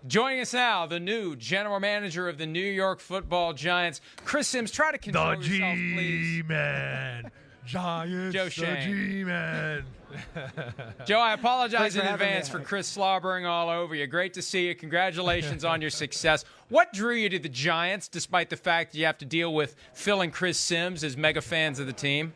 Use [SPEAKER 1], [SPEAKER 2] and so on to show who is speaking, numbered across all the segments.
[SPEAKER 1] Joining us now, the new general manager of the New York Football Giants, Chris Simms. Try to control yourself, please.
[SPEAKER 2] G-Man. Giants,
[SPEAKER 1] Joe Schoen.
[SPEAKER 2] the G-Man.
[SPEAKER 1] Joe, I apologize in advance for Chris slobbering all over you. Great to see you. Congratulations on your success. What drew you to the Giants, despite the fact you have to deal with Phil and Chris Simms as mega fans of the team?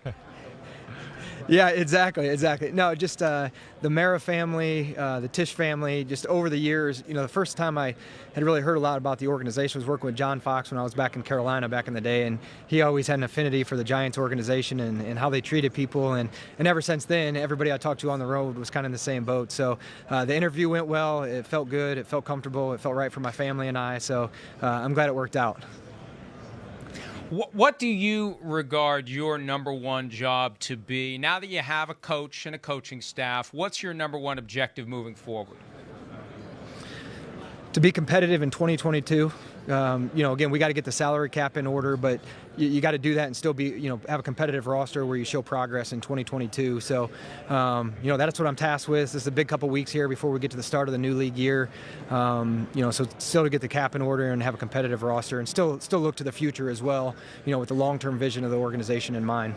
[SPEAKER 3] Yeah, exactly. No, just the Mara family, the Tisch family, just over the years, the first time I had really heard a lot about the organization was working with John Fox when I was back in Carolina back in the day, and he always had an affinity for the Giants organization and how they treated people, and ever since then, everybody I talked to on the road was kind of in the same boat. So the interview went well. It felt good. It felt comfortable. It felt right for my family and I, so I'm glad it worked out.
[SPEAKER 1] What do you regard your number one job to be? Now that you have a coach and a coaching staff, what's your number one objective moving forward?
[SPEAKER 3] To be competitive in 2022. Again, we got to get the salary cap in order, but you got to do that and still be, have a competitive roster where you show progress in 2022. So, that's what I'm tasked with. This is a big couple weeks here before we get to the start of the new league year. So still to get the cap in order and have a competitive roster and still look to the future as well, with the long-term vision of the organization in mind.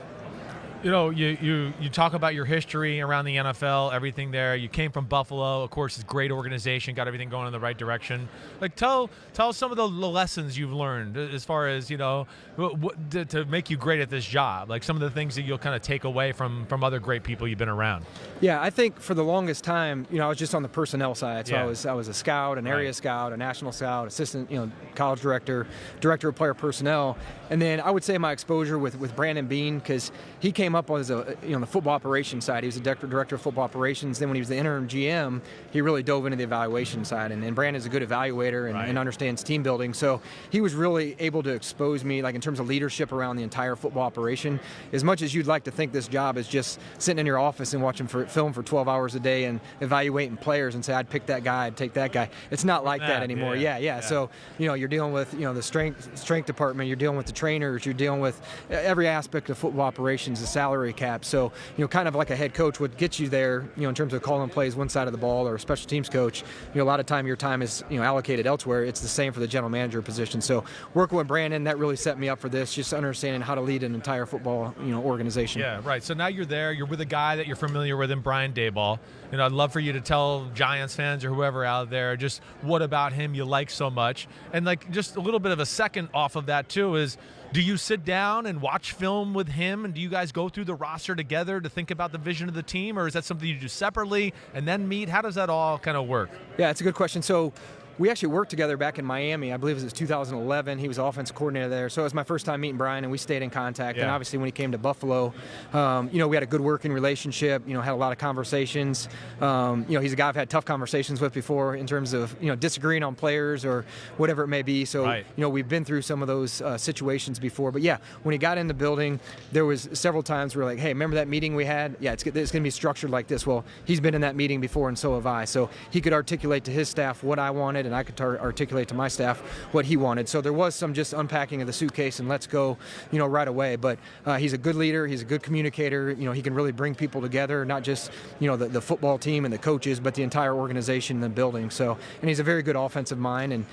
[SPEAKER 2] You talk about your history around the NFL, everything there. You came from Buffalo, of course, it's a great organization, got everything going in the right direction. Like, tell us some of the lessons you've learned as far as, to make you great at this job. Like some of the things that you'll kind of take away from other great people you've been around.
[SPEAKER 3] Yeah, I think for the longest time, I was just on the personnel side. So
[SPEAKER 2] yeah.
[SPEAKER 3] I was a scout, an area scout, a national scout, assistant, college director of player personnel. And then I would say my exposure with Brandon Beane, because he came up as the football operations side. He was the director of football operations. Then when he was the interim GM, he really dove into the evaluation side. And Brandon's a good evaluator and understands team building. So he was really able to expose me, like in terms of leadership around the entire football operation. As much as you'd like to think this job is just sitting in your office and watching film for 12 hours a day and evaluating players and say, I'd pick that guy, I'd take that guy. It's not like that anymore. Yeah. So, you're dealing with, the strength department, you're dealing with the trainers, you're dealing with every aspect of football operations, the salary cap. So, kind of like a head coach, what gets you there, in terms of calling plays one side of the ball, or a special teams coach, a lot of time your time is, allocated elsewhere. It's the same for the general manager position. So working with Brandon, that really set me up for this, just understanding how to lead an entire football, organization.
[SPEAKER 2] Yeah, right. So now you're there, you're with a guy that you're familiar with in Brian Daboll. I'd love for you to tell Giants fans or whoever out there just what about him you like so much. And like just a little bit of a second off of that too is, do you sit down and watch film with him, and do you guys go through the roster together to think about the vision of the team, or is that something you do separately and then meet? How does that all kind of work?
[SPEAKER 3] Yeah, it's a good question. So we actually worked together back in Miami. I believe it was 2011. He was the offensive coordinator there. So it was my first time meeting Brian, and we stayed in contact. Yeah. And obviously when he came to Buffalo, we had a good working relationship, had a lot of conversations. He's a guy I've had tough conversations with before in terms of, disagreeing on players or whatever it may be. So, we've been through some of those situations before. But, yeah, when he got in the building, there was several times we were like, hey, remember that meeting we had? Yeah, it's going to be structured like this. Well, he's been in that meeting before, and so have I. So he could articulate to his staff what I wanted, and I could articulate to my staff what he wanted. So there was some just unpacking of the suitcase and let's go, right away. But he's a good leader. He's a good communicator. He can really bring people together, not just, the football team and the coaches, but the entire organization and the building. So, and he's a very good offensive mind. And,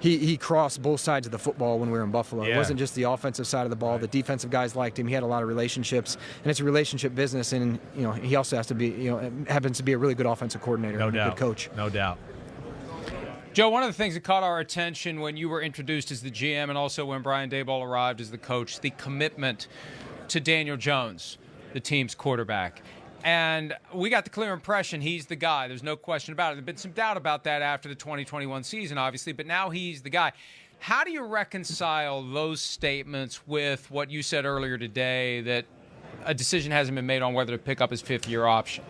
[SPEAKER 3] he crossed both sides of the football when we were in Buffalo. Yeah. It wasn't just the offensive side of the ball. Right. The defensive guys liked him. He had a lot of relationships, and it's a relationship business. And, he also has to be, happens to be a really good offensive coordinator.
[SPEAKER 2] No doubt.
[SPEAKER 3] A good coach.
[SPEAKER 2] No doubt.
[SPEAKER 1] Joe, one of the things that caught our attention when you were introduced as the GM and also when Brian Daboll arrived as the coach, the commitment to Daniel Jones, the team's quarterback. And we got the clear impression he's the guy. There's no question about it. There's been some doubt about that after the 2021 season, obviously, but now he's the guy. How do you reconcile those statements with what you said earlier today, that a decision hasn't been made on whether to pick up his fifth-year option?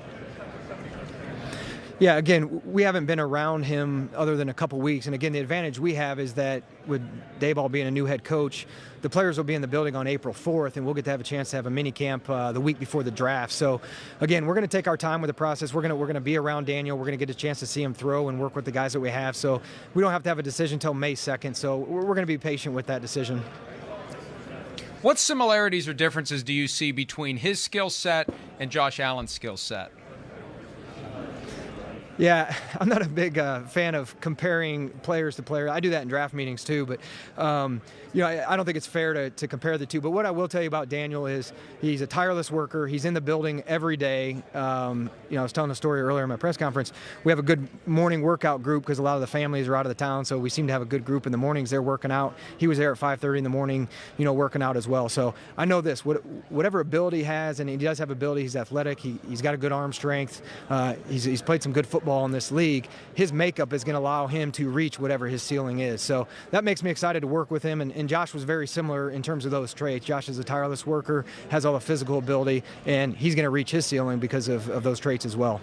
[SPEAKER 3] Yeah, again, we haven't been around him other than a couple weeks. And again, the advantage we have is that with Daboll being a new head coach, the players will be in the building on April 4th, and we'll get to have a chance to have a mini camp the week before the draft. So, again, we're going to take our time with the process. We're going to be around Daniel. We're going to get a chance to see him throw and work with the guys that we have. So we don't have to have a decision until May 2nd. So we're going to be patient with that decision.
[SPEAKER 1] What similarities or differences do you see between his skill set and Josh Allen's skill set?
[SPEAKER 3] Yeah, I'm not a big fan of comparing players to players. I do that in draft meetings too, but I don't think it's fair to compare the two. But what I will tell you about Daniel is he's a tireless worker. He's in the building every day. I was telling a story earlier in my press conference. We have a good morning workout group because a lot of the families are out of the town, so we seem to have a good group in the mornings. They're working out. He was there at 5:30 in the morning, working out as well. So I know this. Whatever ability he has, and he does have ability. He's athletic. He's got a good arm strength. He's played some good football in this league. His makeup is going to allow him to reach whatever his ceiling is. So that makes me excited to work with him. And Josh was very similar in terms of those traits. Josh is a tireless worker, has all the physical ability, and he's going to reach his ceiling because of those traits as well.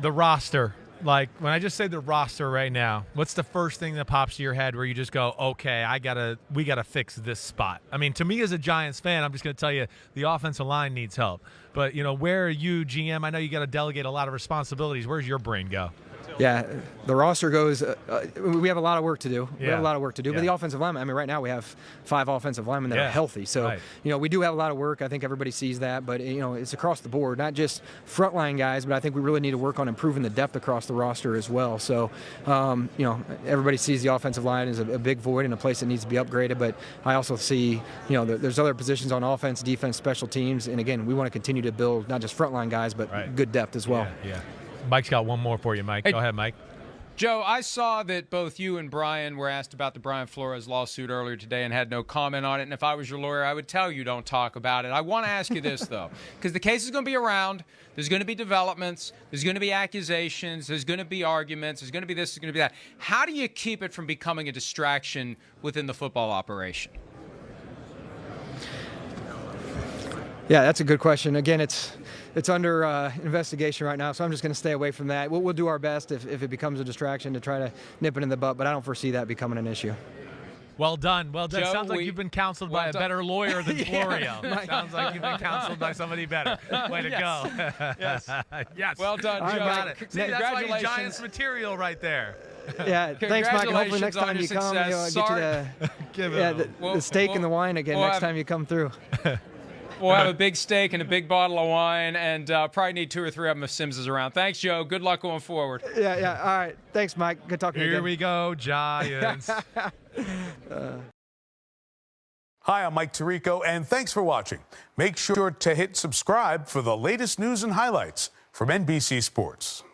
[SPEAKER 2] The roster. Like, when I just say the roster right now, what's the first thing that pops to your head where you just go, okay, we gotta fix this spot? I mean, to me as a Giants fan, I'm just going to tell you the offensive line needs help. But, where are you, GM? I know you got to delegate a lot of responsibilities. Where's your brain go?
[SPEAKER 3] Yeah, the roster goes, we have a lot of work to do.
[SPEAKER 2] Yeah.
[SPEAKER 3] We have a lot of work to do.
[SPEAKER 2] Yeah.
[SPEAKER 3] But the offensive linemen, right now we have 5 offensive linemen that are healthy. So,
[SPEAKER 2] right.
[SPEAKER 3] We do have a lot of work. I think everybody sees that. But, it's across the board, not just frontline guys, but I think we really need to work on improving the depth across the roster as well. So, everybody sees the offensive line as a big void and a place that needs to be upgraded. But I also see, there's other positions on offense, defense, special teams. And, again, we want to continue to build not just frontline guys, but good depth as well.
[SPEAKER 2] Yeah. Mike's got one more for you, Mike. Go ahead, Mike.
[SPEAKER 1] Joe, I saw that both you and Brian were asked about the Brian Flores lawsuit earlier today and had no comment on it. And if I was your lawyer, I would tell you don't talk about it. I want to ask you this, though, because the case is going to be around. There's going to be developments. There's going to be accusations. There's going to be arguments. There's going to be this. There's going to be that. How do you keep it from becoming a distraction within the football operation?
[SPEAKER 3] Yeah, that's a good question. Again, it's under investigation right now, so I'm just going to stay away from that. We'll do our best if it becomes a distraction to try to nip it in the butt, but I don't foresee that becoming an issue.
[SPEAKER 2] Well done. Well done.
[SPEAKER 1] Joe,
[SPEAKER 2] Sounds like you've been counseled by a better lawyer than Florio. Sounds like you've been counseled by somebody better. Way to go.
[SPEAKER 1] Yes.
[SPEAKER 2] Yes.
[SPEAKER 1] Well done, Joe.
[SPEAKER 2] Got it. See, that's why you Giants material right there.
[SPEAKER 3] Yeah, thanks, Mike. And hopefully next time you come, I'll get you the steak and the wine again next time you come through.
[SPEAKER 1] We'll have a big steak and a big bottle of wine, and probably need 2 or 3 of them if Simms is around. Thanks, Joe. Good luck going forward.
[SPEAKER 3] Yeah. All right. Thanks, Mike. Good talking to you again.
[SPEAKER 2] Here we go, Giants.
[SPEAKER 4] Hi, I'm Mike Tirico, and thanks for watching. Make sure to hit subscribe for the latest news and highlights from NBC Sports.